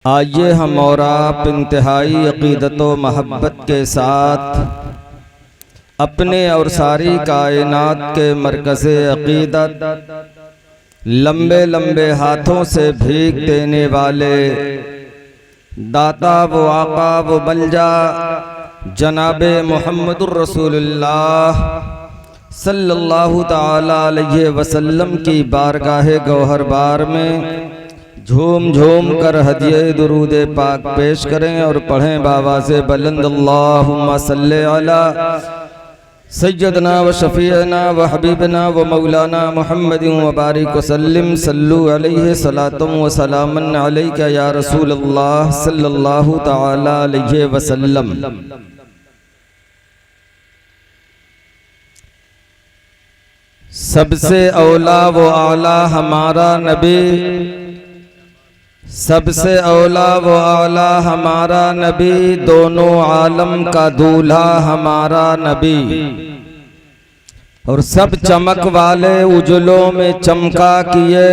आइए हम और आप इंतहाई अक़ीदत व महब्बत के साथ अपने और सारी कायनात के मरकज़े अक़ीदत लंबे लंबे हाथों से भीख देने वाले दाता व आका व बलजा जनाबे मुहम्मदुर रसूलुल्लाह सल्लल्लाहु ताला अलैहि वसल्लम की बारगाह गौहर बार में झूम झूम कर हदिये दुरूद पाक पेश करें और पढ़ें बावाज़े बुलंद अल्लाहुम्मा सल्ले अला सय्यदना व शफीअना व हबीबना व मौलाना मुहम्मदिन व बारिक वसल्लिम सल्लु अलैहि सलातुम व सलामन अलैका या रसूल अल्लाह सल्लल्लाहु ताला अलैहि वसल्लम। सबसे औला व आला हमारा नबी, सबसे औला व आला हमारा नबी, दोनों आलम का दूल्हा हमारा नबी। और सब चमक वाले उजलों में चमका किए,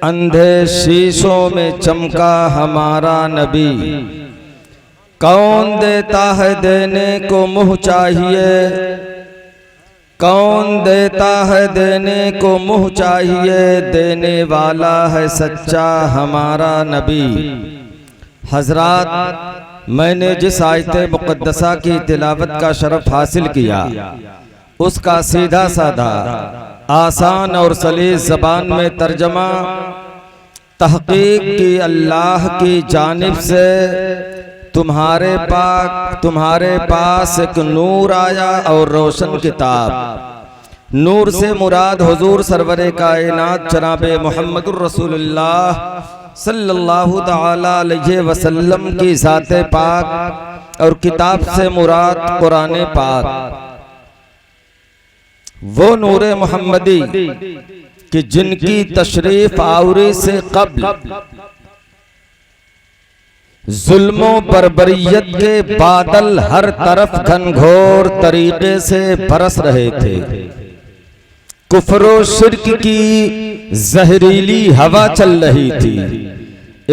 अंधे शीशों में चमका हमारा नबी। कौन देता है देने को मुँह चाहिए, कौन देता है देने को मुँह चाहिए, देने वाला है सच्चा हमारा नबी। हजरात, मैंने जिस आयत मुक़द्दसा की तिलावत का शरफ हासिल किया उसका सीधा साधा आसान और सलीस ज़बान में तर्जमा तहक़ीक़ की अल्लाह की जानिब से तुम्हारे पास एक नूर आया और रोशन किताब। नूर से मुराद हुजूर सरवरे कायनात जनाबे मुहम्मदुर रसूलुल्लाह सल्लल्लाहु ताला अलैहि वसल्लम की ज़ाते पाक और किताब से मुराद कुरान पाक। वो नूरे मुहम्मदी कि जिनकी तशरीफ आवरी से कब्ल जुल्मों बर्बरियत के बादल हर तरफ घनघोर तरीके से बरस रहे थे। कुफ्र शिर्क की जहरीली हवा चल रही थी।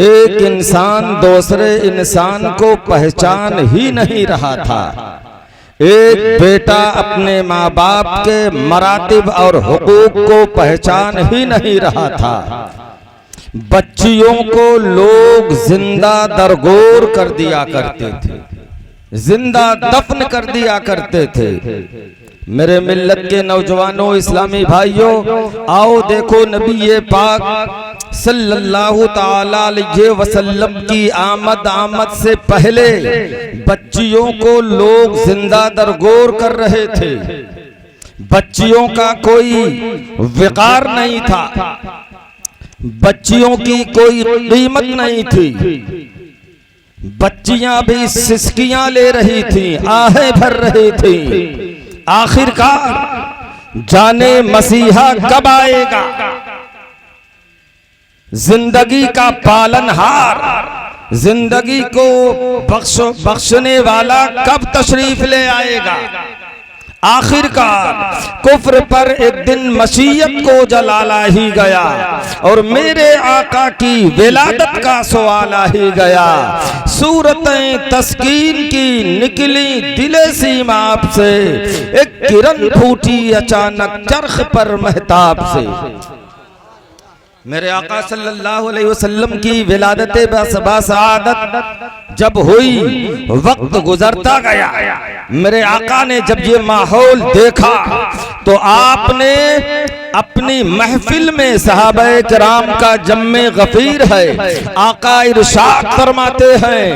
एक इंसान दूसरे इंसान को पहचान ही नहीं रहा था। एक बेटा अपने माँ बाप के मरातिब और हुकूक को पहचान ही नहीं रहा था। बच्चियों को लोग जिंदा दरगोर कर दिया करते थे, जिंदा दफन कर दिया करते थे। मेरे मिल्लत के नौजवानों, इस्लामी भाइयों, आओ देखो नबी पाक सल्लल्लाहु ताला अलैहि वसल्लम की आमद से पहले बच्चियों को लोग जिंदा दरगोर कर रहे थे। बच्चियों का कोई विकार नहीं था, बच्चियों की कोई कीमत नहीं थी। बच्चियां भी सिसकियां ले रही थी, आहें भर रही थी। आखिरकार जाने मसीहा कब आएगा, जिंदगी का पालनहार, जिंदगी को बख्शने वाला कब तशरीफ ले आएगा। आखिरकार कुफ्र पर एक दिन मसीयत को जलाला ही गया और मेरे आका की विलादत का सवाला ही गया। सूरतें तस्कीन की निकली दिले सीमाब से, एक किरण फूटी अचानक चरख पर महताब से। मेरे आका सल्लल्लाहु अलैहि वसल्लम की विलादत बासआदत जब हुई, वक्त गुजरता गया। मेरे आका ने जब ये माहौल देखा तो आपने अपनी महफिल में सहाबाए किराम का जम्मे गफीर है। आका इरशाद फरमाते हैं,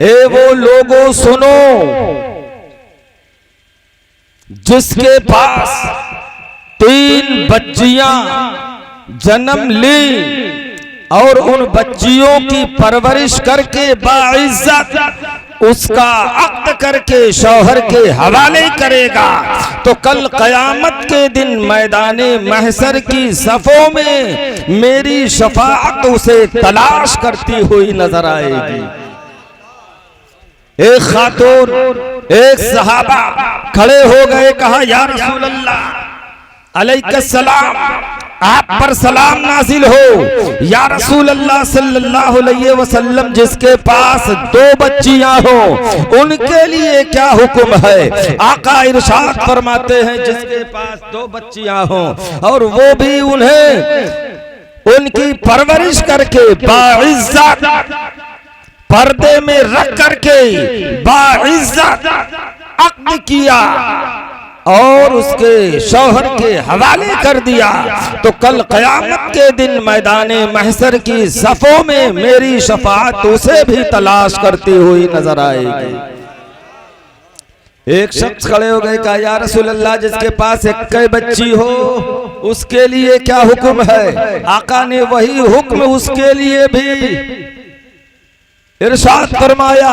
ए वो लोगों सुनो जिसके पास 3 बच्चियां जन्म ली और उन बच्चियों की परवरिश करके बाइज्जत उसका अक्द करके शौहर के हवाले करेगा तो कल कयामत के दिन मैदाने महशर की सफों में मेरी शफाअत उसे तलाश करती हुई नजर आएगी। एक खातून, एक सहाबा खड़े हो गए, कहा या रसूल अल्लाह अलैहिस्सलाम, आप पर सलाम नाजिल हो। या रसूल अल्लाह सल्लल्लाहु अलैहि वसल्लम, जिसके पास 2 बच्चियां हो उनके लिए क्या हुक्म है? आका इरशाद फरमाते हैं जिसके पास 2 बच्चियां हो और वो भी उन्हें उनकी परवरिश करके बाइज्जत पर्दे में रख करके बाइज्जत अक्द किया और उसके शौहर के हवाले कर दिया, तो कल क़यामत के दिन मैदाने महशर की सफ़ों में मेरी शफाअत उसे भी तलाश करती हुई नजर आएगी। एक शख्स खड़े हो गए, कहा या रसूल अल्लाह, जिसके पास 1 बच्ची हो उसके लिए क्या हुक्म है? आका ने वही हुक्म उसके लिए भी इरशाद फरमाया।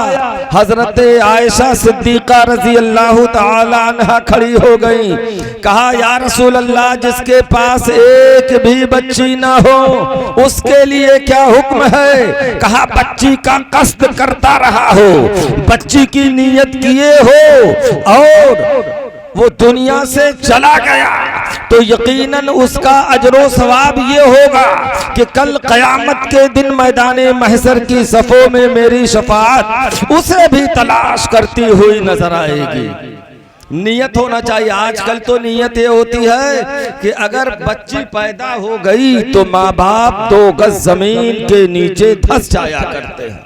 हजरत आयशा सिद्दीका रजी अल्लाह ताला अन्हा खड़ी हो गई, कहा या रसूल अल्लाह, जिसके पास 1 भी बच्ची ना हो उसके लिए क्या हुक्म है? कहा बच्ची का कष्ट करता रहा हो, बच्ची की नीयत किए हो और वो दुनिया से चला गया, तो यकीनन उसका अजरो सवाब ये होगा कि कल क़यामत के दिन मैदाने महशर की सफ़ों में मेरी शफाअत उसे भी तलाश करती हुई नजर आएगी। नियत होना चाहिए। आजकल तो नियत ये होती है कि अगर बच्ची पैदा हो गई तो माँ बाप 2 गज जमीन के नीचे धंस जाया करते हैं।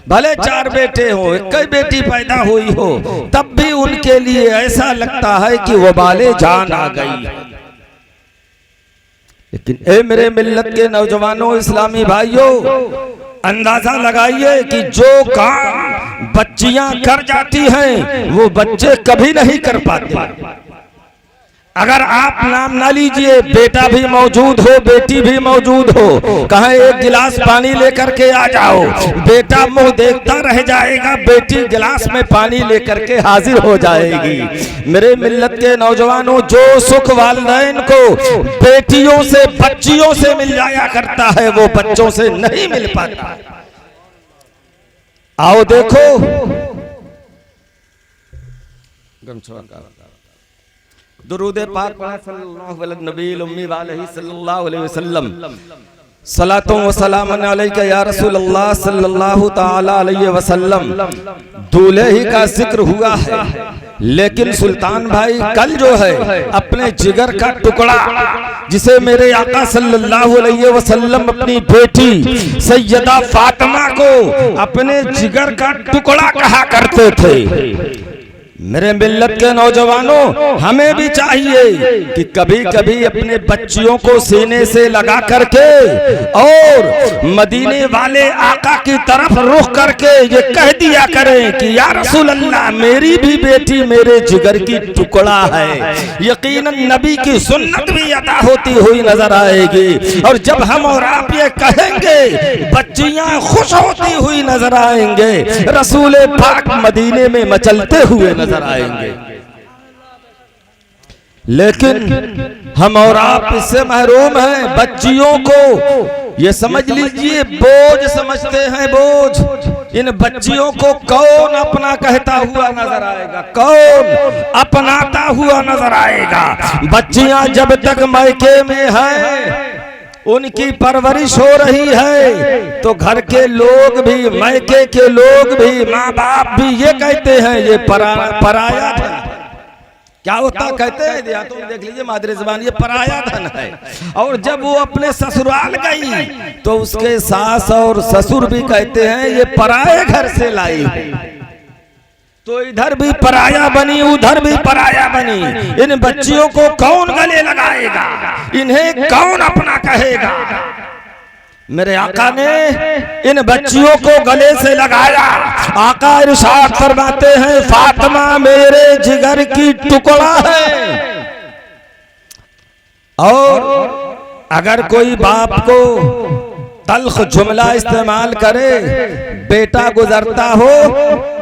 भले 4 बेटे हो, 1 बेटी पैदा हुई हो, तब भी उनके लिए ऐसा लगता है कि वबाले जान आ गई। लेकिन ए मेरे मिल्लत के नौजवानों, इस्लामी भाइयों, अंदाजा लगाइए कि जो काम बच्चियां कर जाती हैं वो बच्चे कभी नहीं कर पाते। अगर आप नाम ना लीजिए, बेटा भी मौजूद हो, बेटी भी मौजूद हो, कहें 1 गिलास पानी लेकर के आ जाओ, बेटा मुंह देखता रह जाएगा, बेटी गिलास में पानी लेकर के हाजिर हो जाएगी। मेरे मिल्लत के नौजवानों, जो सुख वालिदैन को बेटियों से, बच्चियों से मिल जाया करता है वो बच्चों से नहीं मिल पाता। आओ देखो, दुरूद पाक सल्लल्लाहु अलैहि वसल्लम, सलातों व सलामन अलैका या रसूल अल्लाह सल्लल्लाहु ताला अलैहि वसल्लम। दूल्हे ही का जिक्र हुआ है, लेकिन सुल्तान भाई कल जो है अपने जिगर का टुकड़ा, जिसे मेरे आका सल्लल्लाहु अलैहि वसल्लम अपनी बेटी सैयदा फातिमा को अपने जिगर का टुकड़ा कहा करते थे। मेरे मिल्लत के नौजवानों, हमें भी चाहिए कि कभी कभी अपने बच्चियों को सीने से लगा करके और मदीने वाले आका की तरफ रुख करके ये कह दिया करें कि या रसूल अल्लाह, मेरी भी बेटी मेरे जिगर की टुकड़ा है। यकीनन नबी की सुन्नत भी अदा होती हुई नजर आएगी, और जब हम और आप ये कहेंगे बच्चियां खुश होती हुई नजर आएंगे, रसूल पाक मदीने में मचलते हुए नजर आएंगे। लेकिन हम और आप इससे महरूम हैं। बच्चियों को ये समझ लीजिए बोझ समझते हैं, बोझ। इन बच्चियों को कौन अपना कहता हुआ नजर आएगा, कौन अपनाता हुआ नजर आएगा? बच्चियां जब तक मायके में हैं, उनकी परवरिश हो रही है, तो घर के लोग भी, मायके के लोग भी, माँ बाप भी ये कहते हैं ये पराया धन। क्या होता कहते हैं, या तो देख लीजिए मादरी ज़बान, ये पराया धन है। और जब वो अपने ससुराल गई तो उसके सास और ससुर भी कहते हैं ये पराये घर से लाई है। तो इधर भी पराया बनी, उधर भी पराया बनी। इन बच्चियों को कौन गले लगाएगा, इन्हें कौन अपना कहेगा? मेरे आका ने इन बच्चियों को गले से लगाया। आका इरशाद फरमाते हैं, फातिमा मेरे जिगर की टुकड़ा है। और अगर कोई बाप को तल्ख जुमला इस्तेमाल करे, बेटा गुजरता हो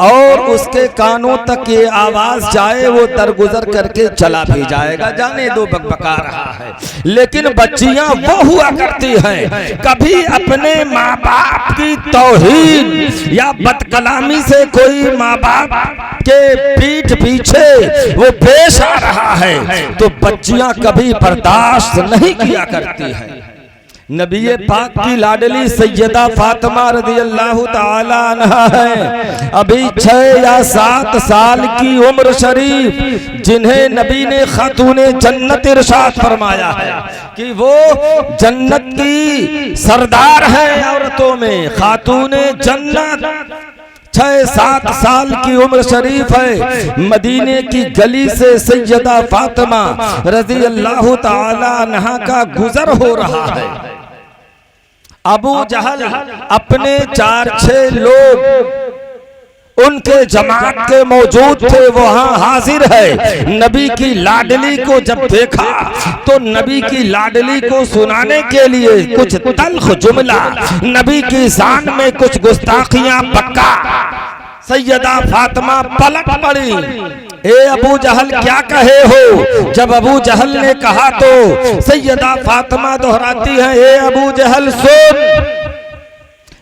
और उसके कानों तक ये आवाज जाए, वो दरगुजर करके चला भी जाएगा, जाने दो बकबका रहा है। लेकिन बच्चियां वो हुआ करती हैं, कभी अपने माँ बाप की तौहीन या बदकलामी से कोई माँ बाप के पीठ पीछे वो पेश आ रहा है तो बच्चियां कभी बर्दाश्त नहीं किया करती हैं। नबी पाक की लाडली सैयदा फातिमा रज़ियल्लाहु ताला अन्हा है, अभी 6 या 7 साल की उम्र शरीफ, जिन्हें नबी ने खातूने जन्नत इरशाद फरमाया है कि वो जन्नत की सरदार है औरतों में, खातूने जन्नत। 6-7 साल की उम्र शरीफ है, मदीने की गली से सैयदा फातिमा रज़ियल्लाहु ताला अन्हा का गुजर हो रहा है। अबू जहल अपने 4-6 लोग उनके जमात के मौजूद थे, वहां हाजिर है। नबी की लाडली को जब देखा तो नबी की लाडली को सुनाने के लिए कुछ तल्ख जुमला, नबी की शान में कुछ गुस्ताखियां पक्का। सैयदा फातिमा पलट पड़ी, ए अबू जहल क्या कहे हो? जब अबू जहल ने कहा तो सैयदा फातिमा दोहराती हैं, ए अबू जहल सुन,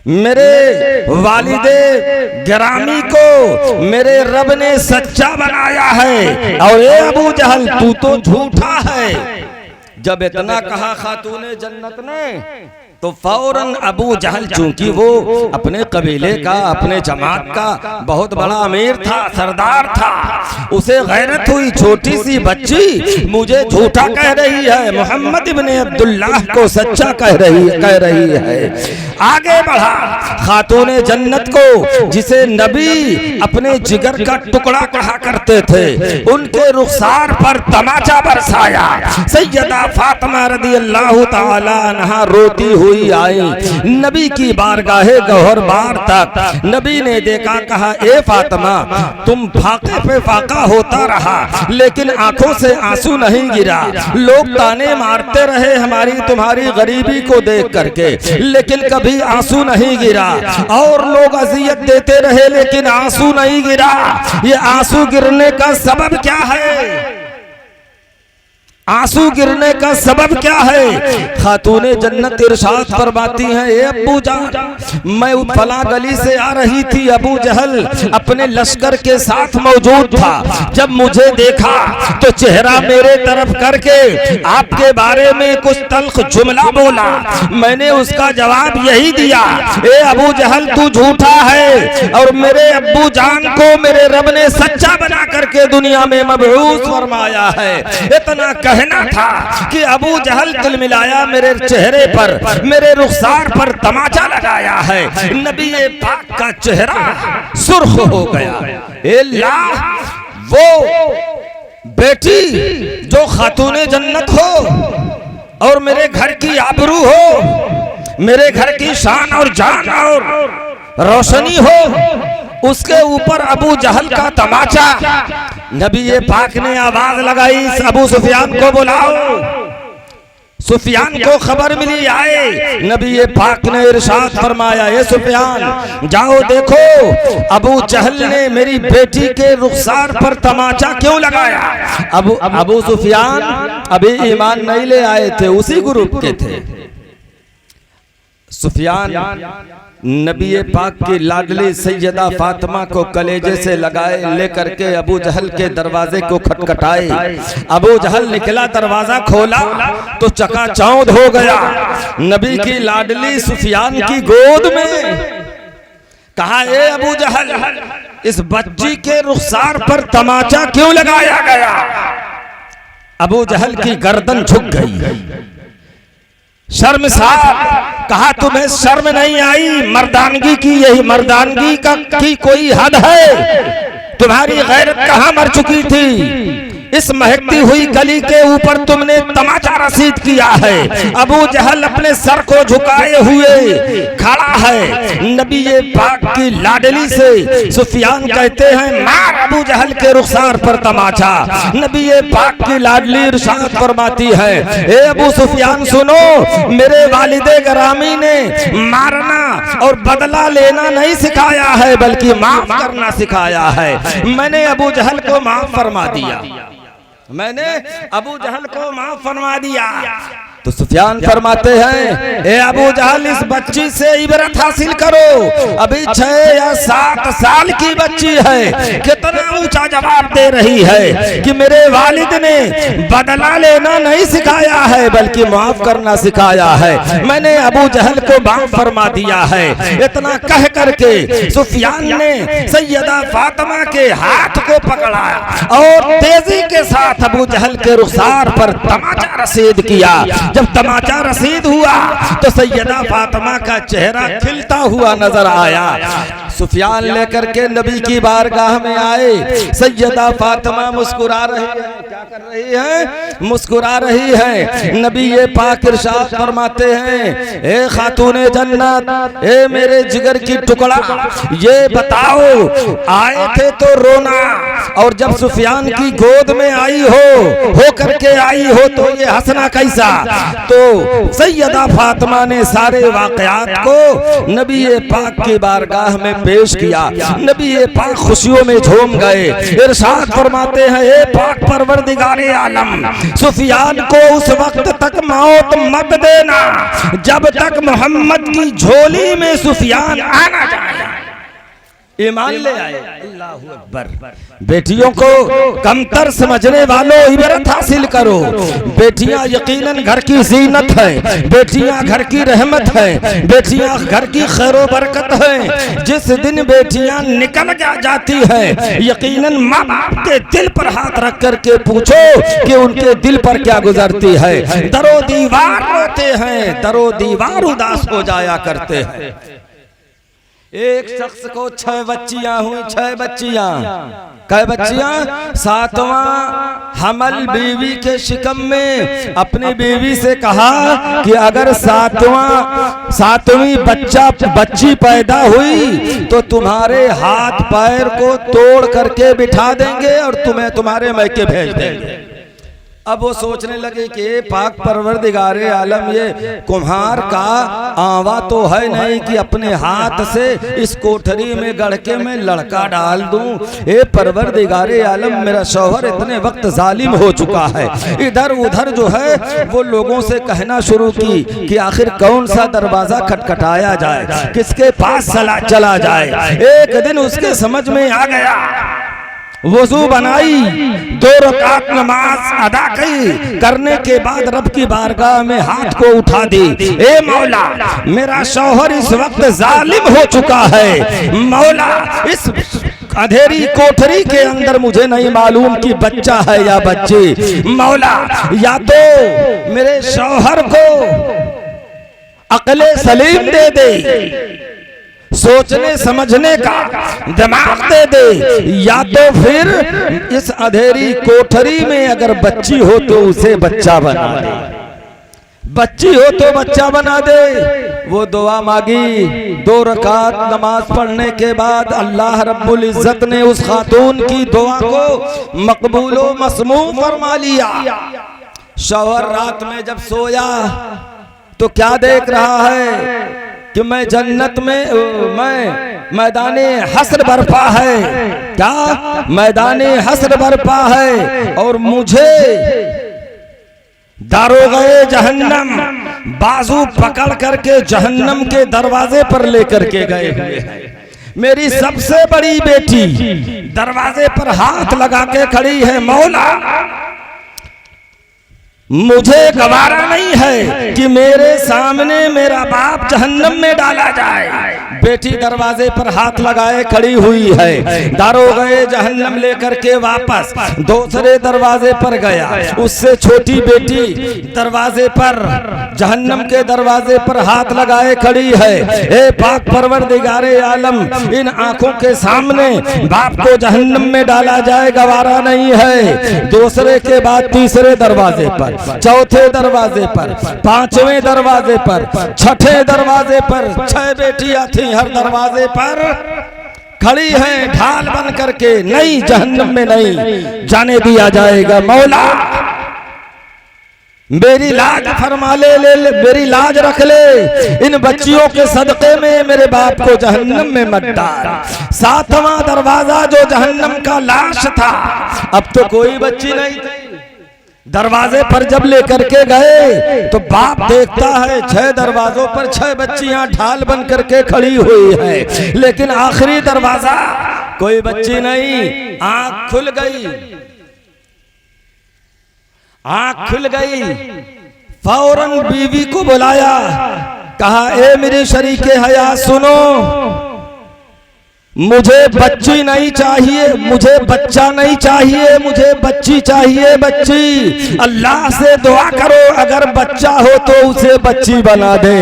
मेरे वालिदे गिरामी को मेरे रब ने सच्चा बनाया है और ए अबू जहल तू तो झूठा है। जब इतना कहा खातूने जन्नत ने तो फौरन अबू जहल, चूंकि वो अपने कबीले का, अपने जमात का बहुत बड़ा अमीर था, सरदार था, उसे गैरत हुई, छोटी सी बच्ची मुझे झूठा कह रही है, मोहम्मद इब्ने अब्दुल्लाह को सच्चा कह रही है। आगे बढ़ा, खातूने जन्नत को जिसे नबी अपने जिगर का टुकड़ा कहा करते थे, उनके रुखसार पर तमाचा बरसाया। सैयदा फातिमा रज़ियल्लाहु ताला अन्हा रोती हुई आई नबी की बारगाहे गौहरबार तक। नबी ने देखा, कहा, ए फातिमा, तुम फाके पे फाका होता रहा लेकिन आंखों से आंसू नहीं गिरा। लोग ताने मारते रहे हमारी तुम्हारी गरीबी को देख करके, लेकिन कभी आंसू नहीं गिरा, और लोग अजियत देते रहे लेकिन आंसू नहीं गिरा। ये आंसू गिरने का सबब क्या है? आंसू गिरने का सबब क्या है? खातूने जन्नत इरशाद फरमाती हैं, ए अबू जान, मैं फला गली से आ रही थी, अबू जहल अपने लश्कर के साथ मौजूद था। जब मुझे देखा तो चेहरा मेरे तरफ करके आपके बारे में कुछ तल्ख जुमला बोला। मैंने उसका जवाब यही दिया, ए अबू जहल तू झूठा है और मेरे अब्बू जान को मेरे रब ने सच्चा बना करके दुनिया में मबऊस फरमाया है। इतना कहना था कि अबू जहल तिलमिलाया, मेरे चेहरे पर, मेरे रुखसार पर तमाचा लगाया है। नबी पाक का चेहरा सुर्ख हो गया। अल्लाह, वो बेटी जो खातूने जन्नत हो और मेरे घर की आबरू हो, मेरे घर की शान और जान और रोशनी हो, उसके ऊपर अबू जहल का तमाचा। नबी पाक ने आवाज लगाई, अबू सुफियान को बुलाओ। सुफियान को खबर मिली, आए। नबी पाक ने इरशाद फरमाया, ए सुफियान जाओ देखो अबू जहल ने मेरी बेटी के रुखसार पर तमाचा क्यों लगाया। अबू सुफियान अभी ईमान नहीं ले आए थे, उसी ग्रुप के थे। सुफियान नबी पाक की लाडली सैयदा फातिमा को कलेजे से लगाए लेकर के अबू जहल के दरवाजे को खटखटाए। अबू जहल निकला, दरवाजा खोला तो चकाचौंध हो गया। नबी की लाडली सुफियान की गोद में कहा, ए अबू जहल, इस बच्ची के रुखसार पर तमाचा क्यों लगाया गया। अबू जहल की गर्दन झुक गई, शर्मसार। कहा, तुम्हें शर्म नहीं आई? मर्दानगी की, यही मर्दानगी की कोई हद है? तुम्हारी गैरत कहां मर चुकी थी? इस महकती हुई गली के ऊपर तुमने तमाचा रसीद किया है। अबू जहल अपने सर को झुकाए हुए खड़ा है। नबी पाक की लाडली से सुफियान कहते हैं मार अबू जहल के रुखसार पर तमाचा। नबी पाक की लाडली इरशाद फरमाती है ए अबू सुफियान सुनो, मेरे वालिदे गरामी ने मारना और बदला लेना नहीं सिखाया है बल्कि माफ करना सिखाया है। मैंने अबू जहल को माफ फरमा दिया, मैंने अबू जहल को माफ फरमा दिया। तो सुफियान फरमाते हैं ए अबू जहल इस बच्ची से इबरत हासिल करो, अभी 6 या 7 साल की बच्ची है, कितना ऊंचा जवाब दे रही है कि मेरे वालिद ने बदला लेना नहीं सिखाया है बल्कि माफ करना सिखाया है। मैंने अबू जहल को माफ फरमा दिया है। इतना कह करके सुफियान ने सैयदा फातिमा के हाथ को पकड़ा और तेजी के साथ अबू जहल के रुखसार पर तमाचा रसीद किया। जब तमाचा रसीद हुआ तो सैयदा फातिमा का चेहरा खिलता हुआ नजर आया। सुफियान लेकर के नबी की बारगाह में आए। सैयदा फातिमा मुस्कुरा रही है, क्या कर रही है? मुस्कुरा रही है। नबी ये पाक इरशाद फरमाते हैं ए खातूने जन्नत, ए मेरे जिगर की टुकड़ा, ये बताओ आए थे तो रोना और जब सुफियान की गोद में आई हो करके आई हो तो ये हंसना कैसा? तो सैयदा फातिमा ने सारे वाकयात को नबी पाक की बारगाह में पेश किया। नबी पाक खुशियों में झूम गए। इरशाद फरमाते हैं ए पाक परवरदिगारे आलम, सुफियान को उस वक्त तक मौत मत देना जब तक मोहम्मद की झोली में सुफियान आना जाए। ईमान ले आए। अल्लाहू अकबर। बेटियों को कमतर समझने वालों इबरत हासिल करो। बेटियां यकीनन घर की जीनत है, बेटियां घर की रहमत है, बेटियां घर की खैरो बरकत है। जिस दिन बेटियां निकल जाती है यकीनन माँ बाप के दिल पर हाथ रख करके पूछो कि उनके दिल पर क्या गुजरती है। दरो दीवार रोते हैं, दरो दीवार उदास हो जाया करते हैं। एक शख्स को 6 बच्चियां हुई, 6 बच्चियां। कै बच्चियां? 7वां हमल बीवी के शिकम में अपनी बीवी से कहा कि अगर 7वीं बच्ची पैदा हुई तो तुम्हारे हाथ पैर को तोड़ करके बिठा देंगे और तुम्हें तुम्हारे मैके भेज देंगे। अब वो सोचने लगे कि पाक परवरदिगारे आलम ये कुम्हार का आवा तो है नहीं कि अपने हाथ से इस कोठरी में गढ़ के मैं लड़का डाल दूं। ए परवरदिगारे आलम, मेरा शौहर इतने वक्त जालिम हो चुका है। इधर उधर जो है वो लोगों से कहना शुरू की कि आखिर कौन सा दरवाजा खटखटाया जाए, किसके पास चला जाए। एक दिन उसके समझ में आ गया, वजू बनाई, 2 रकात नमाज अदा की, करने के बाद रब की बारगाह में हाथ को उठा दी। ए मौला, मेरा शौहर इस वक्त जालिम हो चुका है। मौला, इस अंधेरी कोठरी के अंदर मुझे नहीं मालूम कि बच्चा है या बच्ची। मौला, या तो मेरे शौहर को अक्ले सलीम दे दे, सोचने समझने का दिमाग दे दे, या तो फिर इस अंधेरी कोठरी में अगर बच्ची हो तो उसे बच्चा बना दे, बच्ची हो तो बच्चा बना दे। वो दुआ मांगी। 2 रकात नमाज पढ़ने के बाद अल्लाह रब्बुल इज्जत ने उस खातून की दुआ को मकबूल व मसमूम फरमा लिया। शौहर रात में जब सोया तो क्या देख रहा है कि मैं जन्नत में, मैं मैदाने हस्र बरपा है, क्या मैदाने हस्र बरपा है और मुझे दारोगे जहन्नम बाजू पकड़ करके जहन्नम के दरवाजे पर लेकर के गए हुए हैं। मेरी सबसे बड़ी बेटी दरवाजे पर हाथ लगा के खड़ी है। मौला, मुझे गवारा नहीं है कि मेरे सामने मेरा बाप जहन्नम में डाला जाए। बेटी दरवाजे पर हाथ लगाए खड़ी हुई है। दारोगे जहन्नम लेकर के वापस दूसरे दरवाजे पर गया। उससे छोटी बेटी दरवाजे पर जहन्नम के दरवाजे पर हाथ लगाए खड़ी है। ए पाक परवरदिगारे आलम, इन आंखों के सामने बाप को जहन्नम में डाला जाए गवारा नहीं है। दूसरे के बाद तीसरे दरवाजे पर, चौथे दरवाजे पर, पांचवें दरवाजे पर, छठे दरवाजे पर 6 बेटियां थी, हर दरवाजे पर खड़ी हैं ढाल बन करके। नहीं, जहन्नम में नहीं जाने दिया जाएगा। मौला मेरी लाज फरमा ले, मेरी लाज रख ले, इन बच्चियों के सदक़े में मेरे बाप को जहन्नम में मत डाल। 7वां दरवाजा जो जहन्नम का लाश था, अब तो कोई बच्ची नहीं थी। दरवाजे पर जब लेकर के गए तो बाप देखता है 6 दरवाजों पर 6 बच्चियां ढाल बन करके खड़ी हुई है, लेकिन आखिरी दरवाजा कोई बच्ची नहीं। आंख खुल गई, आंख खुल गई। फौरन बीवी को बुलाया, कहा ए मेरी शरीके हया सुनो, मुझे बच्ची नहीं चाहिए, मुझे बच्चा नहीं चाहिए, मुझे बच्ची चाहिए, बच्ची। अल्लाह से दुआ करो अगर बच्चा हो तो उसे बच्ची बना दे।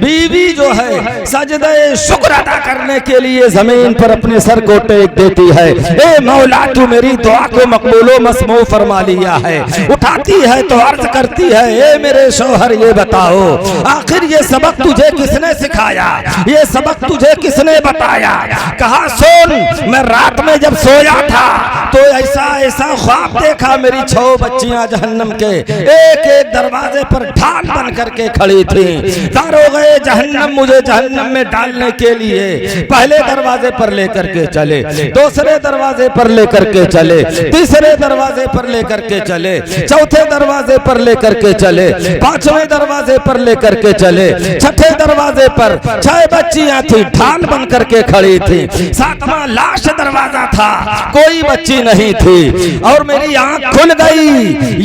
बीवी जो है सजदे शुक्र अदा करने के लिए जमीन पर अपने सर को टेक देती है। ए मौला तू मेरी दुआ को मकबूलो मसमू फरमा लिया है। उठाती है तो अर्ज करती है, ए मेरे शौहर ये बताओ आखिर ये सबक तुझे किसने सिखाया, ये सबक तुझे किसने बताया। कहा सुन, मैं रात में जब सोया था तो ऐसा ऐसा ख्वाब देखा, मेरी 6 बच्चियां जहन्नम के एक एक दरवाजे पर ढाल बन करके खड़ी थी। दारोगे जहन्नम मुझे जहन्नम में डालने के लिए पहले दरवाजे पर लेकर के चले, दूसरे दरवाजे पर लेकर के चले, तीसरे दरवाजे पर लेकर के चले, चौथे दरवाजे पर लेकर के चले, 5वें दरवाजे पर लेकर के चले, छठे दरवाजे पर 6 बच्चियां थी ढाल बन करके खड़ी थी। 7वां लाश दरवाजा था, कोई बच्ची नहीं थी। और मेरी आंख खुल गई,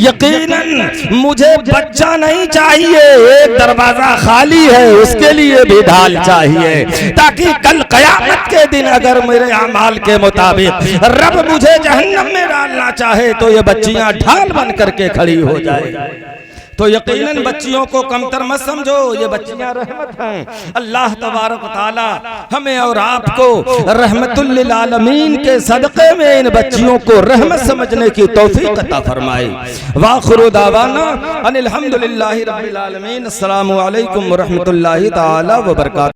यकीनन मुझे बच्चा नहीं चाहिए, एक दरवाजा खाली है उसके लिए भी ढाल चाहिए, ताकि कल कयामत के दिन अगर मेरे अमाल के मुताबिक रब मुझे जहन्नम में डालना चाहे तो ये बच्चियां ढाल बन करके खड़ी हो जाए। तो यकीनन बच्चियों को कमतर मत समझो, ये बच्चियां रहमत हैं। अल्लाह तबारक व तआला हमें और आपको रहमतुल लिल आलमीन के सदक़े में इन बच्चियों को रहमत समझने की तौफीक अता फरमाए। वाखिरु दावाना अनिल हम्दुलिल्लाहि रब्बिल आलमीन। अस्सलामु अलैकुम व रहमतुल्लाहि तआला व बरकातहू।